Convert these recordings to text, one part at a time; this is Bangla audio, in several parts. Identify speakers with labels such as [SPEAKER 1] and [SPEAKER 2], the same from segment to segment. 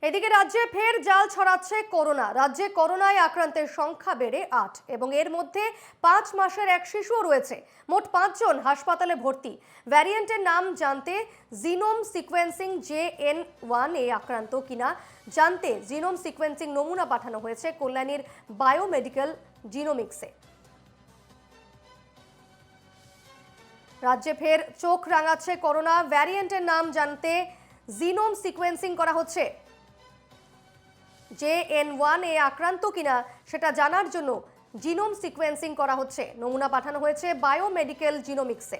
[SPEAKER 1] এদিকে রাজ্যে ফের জাল ছড়াচ্ছে করোনা। রাজ্যে করোনায় আক্রান্তের সংখ্যা বেড়ে ৮ এবং এর মধ্যে ৫ মাসের এক শিশুও রয়েছে। মোট ৫ জন হাসপাতালে ভর্তি। ভ্যারিয়েন্টের নাম জানতে জিনোম সিকোয়েন্সিং JN1 এ আক্রান্ত কিনা জানতে জিনোম সিকোয়েন্সিং নমুনা পাঠানো হয়েছে কল্যাণীর বায়োমেডিক্যাল জিনোমিক্সে। রাজ্যে ফের চোখ রাঙাচ্ছে করোনা। ভ্যারিয়েন্টের নাম জানতে জিনোম সিকোয়েন্সিং করা হচ্ছে। JN1 এ আক্রান্ত কিনা সেটা জানার জন্য জিনোম সিকোয়েন্সিং করা হচ্ছে। নমুনা পাঠানো হয়েছে বায়োমেডিক্যাল জিনোমিক্সে।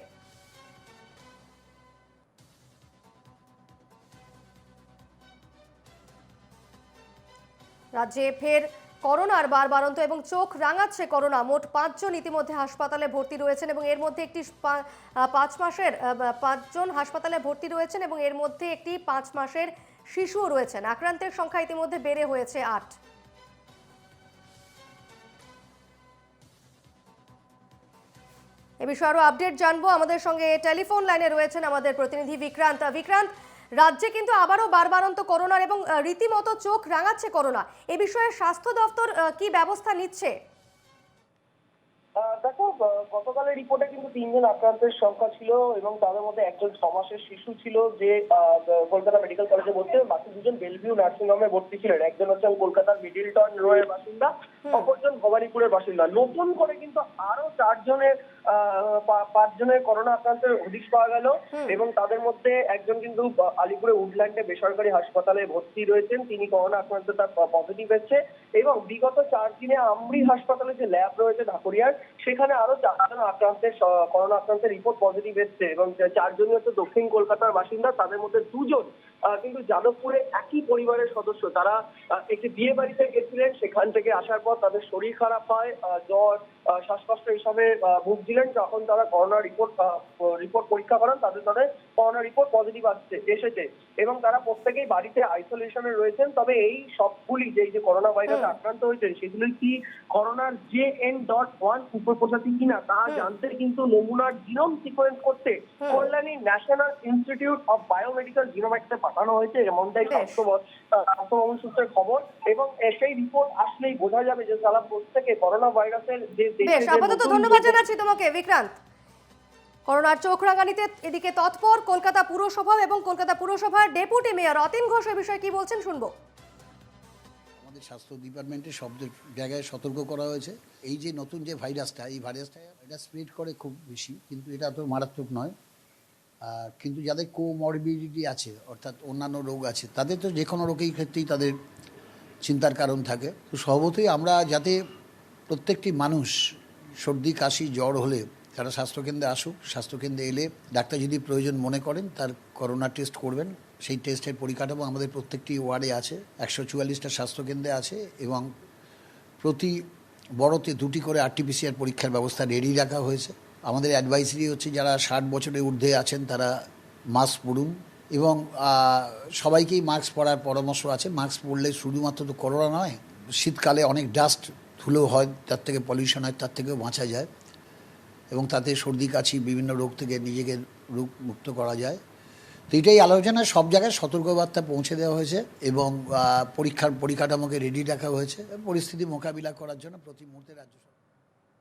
[SPEAKER 1] রাজ্যে ফের করোনার বাড়ন্ত এবং চোখ রাঙাচ্ছে করোনা। মোট ৫ জন ইতিমধ্যে হাসপাতালে ভর্তি রয়েছেন এবং এর মধ্যে একটি ৫ জন হাসপাতালে ভর্তি রয়েছেন এবং এর মধ্যে একটি ৫ মাসের শিশুও রয়েছেন। আক্রান্তের সংখ্যা ইতিমধ্যে বেড়ে হয়েছে ৮। এ বিষয়ে আরো আপডেট জানবো। আমাদের সঙ্গে টেলিফোন লাইনে রয়েছেন আমাদের প্রতিনিধি বিক্রান্ত। বিক্রান্ত, রাজ্যে কিন্তু আবারও বাড়ন্ত করোনার এবং রীতিমতো চোখ রাঙাচ্ছে করোনা। এ বিষয়ে স্বাস্থ্য দপ্তর কি ব্যবস্থা নিচ্ছে?
[SPEAKER 2] দেখো, গতকালের রিপোর্টে কিন্তু ৩ জন আক্রান্তের সংখ্যা ছিল এবং তাদের মধ্যে একজন ৬ মাসের শিশু ছিল যে কলকাতা মেডিকেল কলেজে ভর্তি, বাকি দুজন বেলভিউ নার্সিং হোমে ভর্তি ছিলেন। একজন হচ্ছেন কলকাতার মিডিলটন রোয়ের বাসিন্দা, অপরজন ভবানীপুরের বাসিন্দা। নতুন করে কিন্তু আরো ৫ জনের করোনা আক্রান্তের হদিশ পাওয়া গেল এবং তাদের মধ্যে একজন কিন্তু আলিপুরে উডল্যান্ডে বেসরকারি হাসপাতালে ভর্তি রয়েছেন। তিনি করোনা আক্রান্ত, তার পজিটিভ এসেছে এবং বিগত ৪ দিনে আমরি হাসপাতালে যে ল্যাব রয়েছে ঢাকুরিয়ার, সেখানে আরো ৪ জন করোনা আক্রান্তের রিপোর্ট পজিটিভ এসেছে এবং ৪ জনই হচ্ছে দক্ষিণ কলকাতার বাসিন্দা। তাদের মধ্যে ২ জন কিন্তু যাদবপুরে একই পরিবারের সদস্য। তারা একটি বিয়ে বাড়িতে গেছিলেন, সেখান থেকে আসার পর তাদের শরীর খারাপ হয়, জ্বর, শ্বাসকষ্ট এসবে ভুগছিলেন। যখন তারা করোনা রিপোর্ট পরীক্ষা করেন, তাদের করোনা রিপোর্ট পজিটিভ এসেছে এবং তারা প্রত্যেকেই বাড়িতে আইসোলেশনে রয়েছেন। তবে এই সবগুলি যে করোনা ভাইরাসে আক্রান্ত হয়েছেন, সেগুলি কি করোনার JN.1 উপপ্রজাতি কিনা তা জানতে কিন্তু নমুনার জিনোম সিকোয়েন্স করতে Kalyani national institute of biomedical জিনোমিক্সে পাঠানো হয়েছে, এমনটাই স্বাস্থ্যভবন সূত্রের খবর। এবং সেই রিপোর্ট আসলেই বোঝা যাবে যে সারা প্রত্যেকে করোনা ভাইরাসের যে
[SPEAKER 1] বেশ, আপাতত ধন্যবাদ জানাচ্ছি তোমাকে বিক্রান্ত। করোনার চোখ রাঙানিতে এদিকে তৎপর কলকাতা পুরসভা এবং কলকাতা পুরসভার ডেপুটি মেয়র অতীন ঘোষ। এ বিষয়ে কি বলছেন শুনবো।
[SPEAKER 3] আমাদের স্বাস্থ্য ডিপার্টমেন্টে সব জায়গায় সতর্ক করা হয়েছে। এই যে নতুন যে ভাইরাসটা, এই ভাইরাসটা এটা স্প্রেড করে খুব বেশি, কিন্তু এটা তো মারাত্মক নয়। কিন্তু যাদের কোমরবিডিটি আছে, অর্থাৎ অন্যান্য রোগ আছে, তাদের তো যে কোনো রোগের ক্ষেত্রেই তাদের চিন্তার কারণ থাকে। তো স্বভাবতই আমরা যাতে প্রত্যেকটি মানুষ সর্দি কাশি জ্বর হলে তারা স্বাস্থ্যকেন্দ্রে আসুক। স্বাস্থ্যকেন্দ্রে এলে ডাক্তার যদি প্রয়োজন মনে করেন তার করোনা টেস্ট করবেন। সেই টেস্টের পরিকাঠামো আমাদের প্রত্যেকটি ওয়ার্ডে আছে, ১৪৪টা স্বাস্থ্যকেন্দ্রে আছে এবং প্রতি বড়তে ২টি করে RT-PCR পরীক্ষার ব্যবস্থা রেডি রাখা হয়েছে। আমাদের অ্যাডভাইসারি হচ্ছে যারা ৬০ বছরের ঊর্ধ্বে আছেন তারা মাস্ক পরুন এবং সবাইকেই মাস্ক পরার পরামর্শ আছে। মাস্ক পরলে শুধুমাত্র তো করোনা নয়, শীতকালে অনেক ডাস্ট ধুলো হয়, তার থেকে পলিউশন হয়, তার থেকেও বাঁচা যায় এবং তাতে সর্দি কাশি বিভিন্ন রোগ থেকে নিজেকে রোগ মুক্ত করা যায়। তো এটাই আলোচনায় সব জায়গায় সতর্কবার্তা পৌঁছে দেওয়া হয়েছে এবং পরীক্ষার পরিকাঠামোকে রেডি রাখা হয়েছে। পরিস্থিতি মোকাবিলা করার জন্য প্রতি মুহূর্তে রাজ্য সরকার